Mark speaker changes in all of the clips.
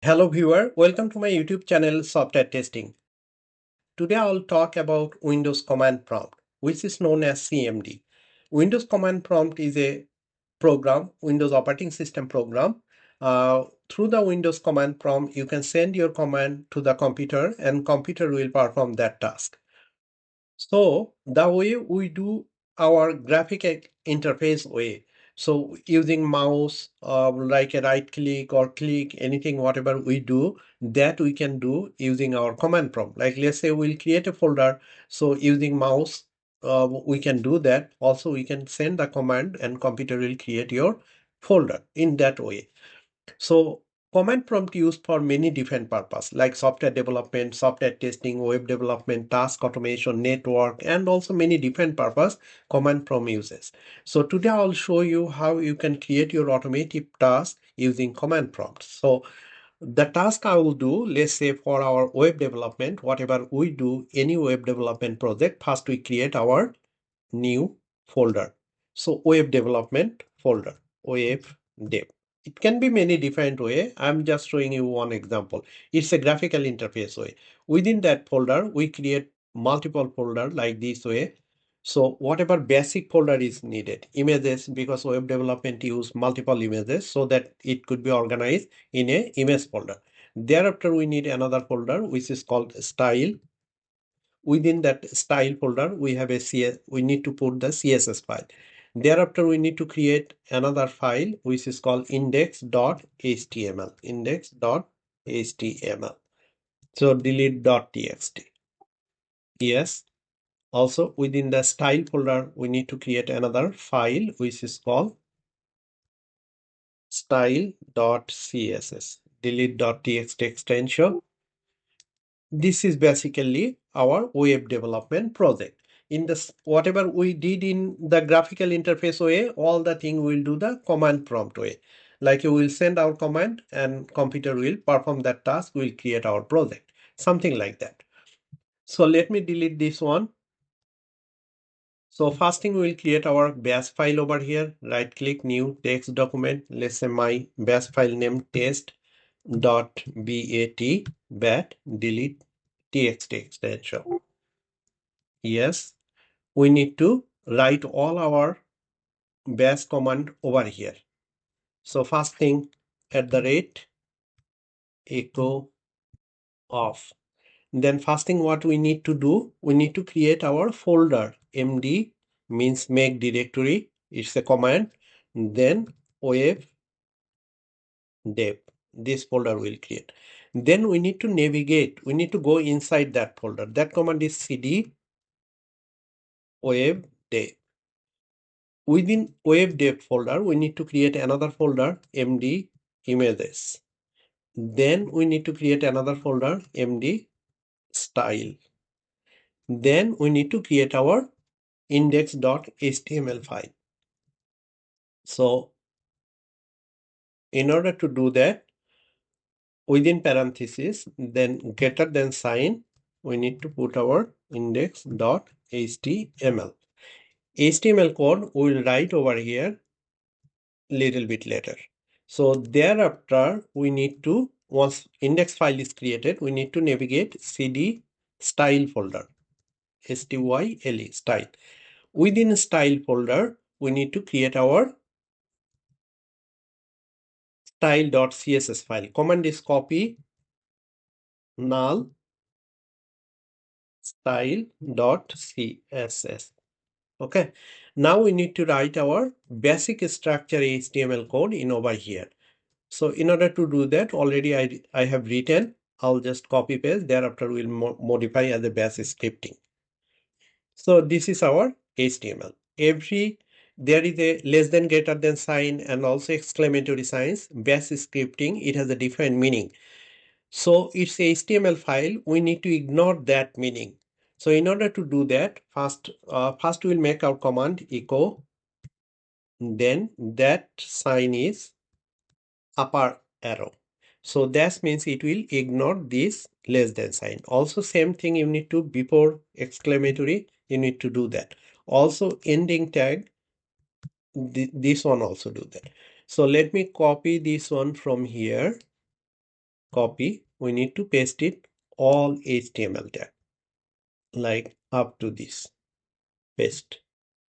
Speaker 1: Hello viewer, welcome to my YouTube channel Software Testing. Today I'll talk about Windows Command Prompt, which is known as CMD. Windows Command Prompt is a program, Windows operating system program. Through the Windows Command Prompt, you can send your command to the computer and computer will perform that task. So the way we do our graphic interface way, so using mouse, like a right click or click, anything, whatever we do, that we can do using our command prompt. Like let's say we'll create a folder, so using mouse, we can do that. Also, we can send the command and computer will create your folder in that way. So command prompt used for many different purposes like software development, software testing, web development, task automation, network, and also many different purpose command prompt uses. So today I'll show you how you can create your automated task using command prompts. So the task I will do, let's say for our web development, whatever we do, any web development project, first we create our new folder. So web development folder, web dev. It can be many different way. I'm just showing you one example. It's a graphical interface way. Within that folder, we create multiple folder like this way. So whatever basic folder is needed, images, because web development use multiple images so that it could be organized in a image folder. Thereafter, we need another folder which is called style. Within that style folder, we have a CS, we need to put the CSS file. Thereafter, we need to create another file which is called index.html. Index.html. So delete.txt. Yes. Also within the style folder, we need to create another file which is called style.css. Delete.txt extension. This is basically our web development project. In this, whatever we did in the graphical interface way, all the thing will do the command prompt way. Like you will send our command and computer will perform that task, will create our project. Something like that. So let me delete this one. So first thing we will create our bash file over here. Right click, new text document. Let's say my bash file name test.bat delete txt extension. Yes, we need to write all our bash command over here. So first thing, at the rate echo off. Then first thing what we need to do, we need to create our folder. MD means make directory. It's a command. Then web dev. This folder will create. Then we need to navigate. We need to go inside that folder. That command is cd web dev. Within web dev folder, we need to create another folder, MD images. Then we need to create another folder, MD style. Then we need to create our index.html file. So in order to do that, within parentheses, then greater than sign, we need to put our index.html. HTML code we will write over here little bit later. So thereafter, we need to, once index file is created, we need to navigate cd style folder, style style. Within style folder, we need to create our style.css file. Command is copy null style.css. Okay. Now we need to write our basic structure HTML code in over here. So in order to do that, already I have written. I'll just copy paste. Thereafter, we'll modify as a bash scripting. So this is our HTML. There is a less than greater than sign and also exclamatory signs. Bash scripting, it has a different meaning. So it's a HTML file. We need to ignore that meaning. So in order to do that, first we'll make our command echo. Then that sign is upper arrow. So that means it will ignore this less than sign. Also same thing you need to, before exclamatory, you need to do that. Also ending tag, this one also do that. So let me copy this one from here. copy, we need to paste it all HTML tag, like up to this, paste.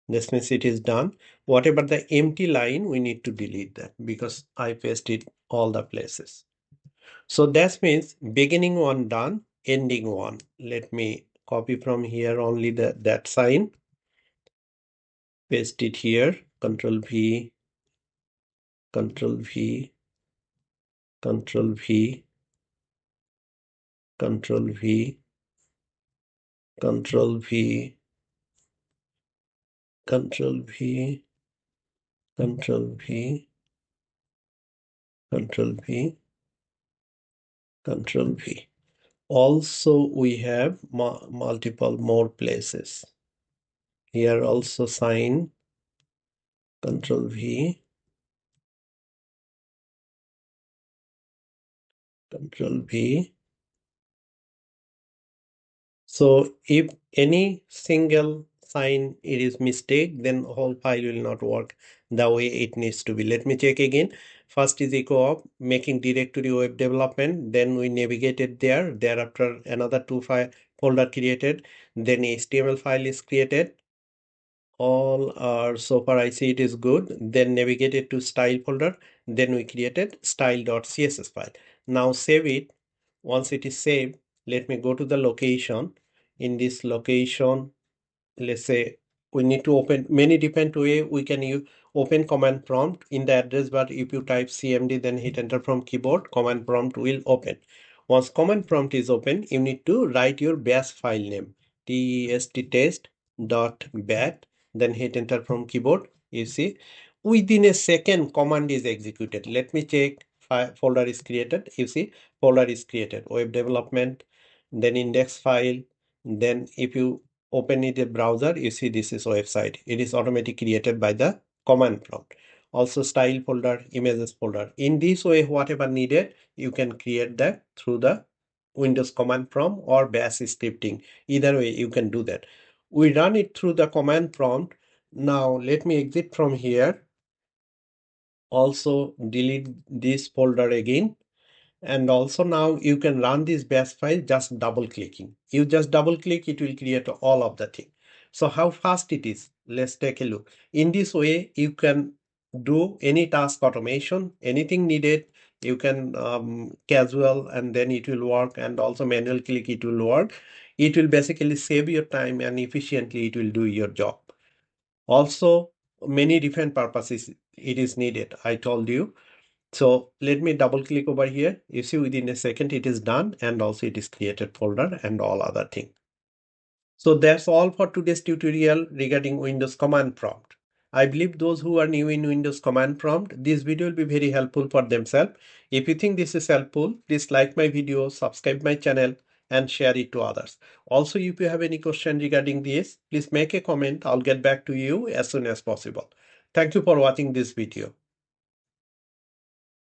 Speaker 1: This means it is done. Whatever the empty line, we need to delete that because I pasted all the places. So that means beginning one done, ending one. Let me copy from here only that sign, paste it here, Control V, Control V, Control V, Control V, Control V, Control V, Control V, Control V, Control V. Also, we have multiple more places. Here also sign, Control V, Control V. So if any single sign it is mistake, then whole file will not work the way it needs to be. Let me check again. First is echo of making directory web development. Then we navigated there. Thereafter another two file folder created. Then HTML file is created. All are so far I see it is good. Then navigated to style folder. Then we created style.css file. Now save it. Once it is saved, let me go to the location. In this location, let's say we need to open many different way we can use open command prompt in the address bar. If you type cmd then hit enter from keyboard, command prompt will open. Once command prompt is open, you need to write your bash file name, test.bat, then hit enter from keyboard. You see within a second command is executed. Let me check. Folder is created. You see folder is created, web development, then index file. Then if you open it a browser, you see this is website. It is automatically created by the command prompt. Also style folder, images folder. In this way, whatever needed, you can create that through the Windows command prompt or bash scripting. Either way, you can do that. We run it through the command prompt. Now let me exit from here. Also delete this folder again. And also now you can run this bash file just double clicking. You just double click, it will create all of the thing. So how fast it is, let's take a look. In this way you can do any task automation, anything needed. You can casual and then it will work, and also manual click it will work. It will basically save your time and efficiently it will do your job. Also many different purposes it is needed, I told you. So let me double click over here. You see within a second it is done, and also it is created folder and all other thing. So that's all for today's tutorial regarding Windows command prompt. I believe those who are new in Windows command prompt, this video will be very helpful for themselves. If you think this is helpful, please like my video, subscribe my channel and share it to others. Also, if you have any question regarding this, please make a comment. I'll get back to you as soon as possible. Thank you for watching this video.